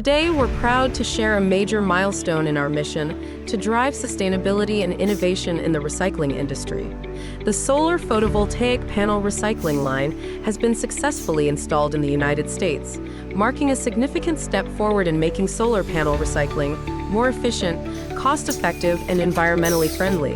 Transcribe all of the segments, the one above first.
Today, we're proud to share a major milestone in our mission to drive sustainability and innovation in the recycling industry. The solar photovoltaic panel recycling line has been successfully installed in the United States, marking a significant step forward in making solar panel recycling more efficient, cost-effective, and environmentally friendly.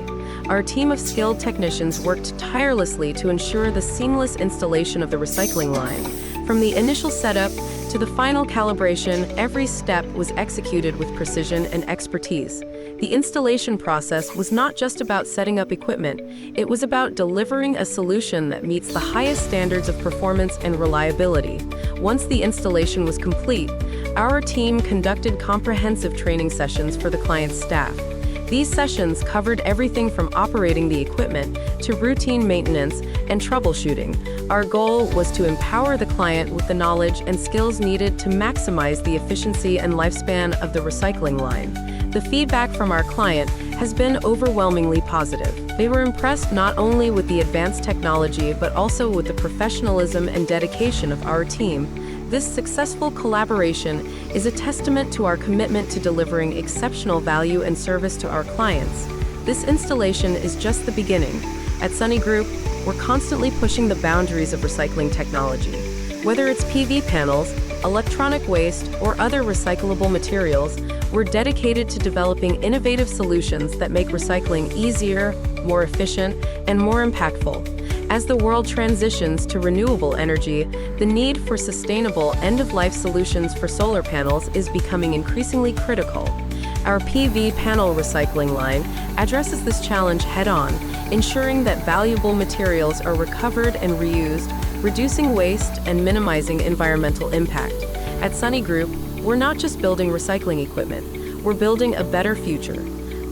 Our team of skilled technicians worked tirelessly to ensure the seamless installation of the recycling line. From the initial setup to the final calibration, every step was executed with precision and expertise. The installation process was not just about setting up equipment, it was about delivering a solution that meets the highest standards of performance and reliability. Once the installation was complete, our team conducted comprehensive training sessions for the client's staff. These sessions covered everything from operating the equipment to routine maintenance and troubleshooting. Our goal was to empower the client with the knowledge and skills needed to maximize the efficiency and lifespan of the recycling line. The feedback from our client has been overwhelmingly positive. They were impressed not only with the advanced technology but also with the professionalism and dedication of our team. This successful collaboration is a testament to our commitment to delivering exceptional value and service to our clients. This installation is just the beginning. At Sunny Group, we're constantly pushing the boundaries of recycling technology. Whether it's PV panels, electronic waste, or other recyclable materials, we're dedicated to developing innovative solutions that make recycling easier, more efficient, and more impactful. As the world transitions to renewable energy, the need for sustainable end-of-life solutions for solar panels is becoming increasingly critical. Our PV panel recycling line addresses this challenge head-on, ensuring that valuable materials are recovered and reused, reducing waste and minimizing environmental impact. At Sunny Group, we're not just building recycling equipment, we're building a better future.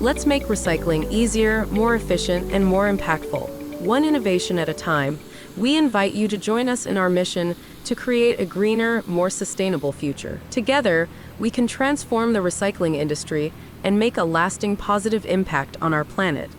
Let's make recycling easier, more efficient, and more impactful. One innovation at a time, we invite you to join us in our mission to create a greener, more sustainable future. Together, we can transform the recycling industry and make a lasting positive impact on our planet.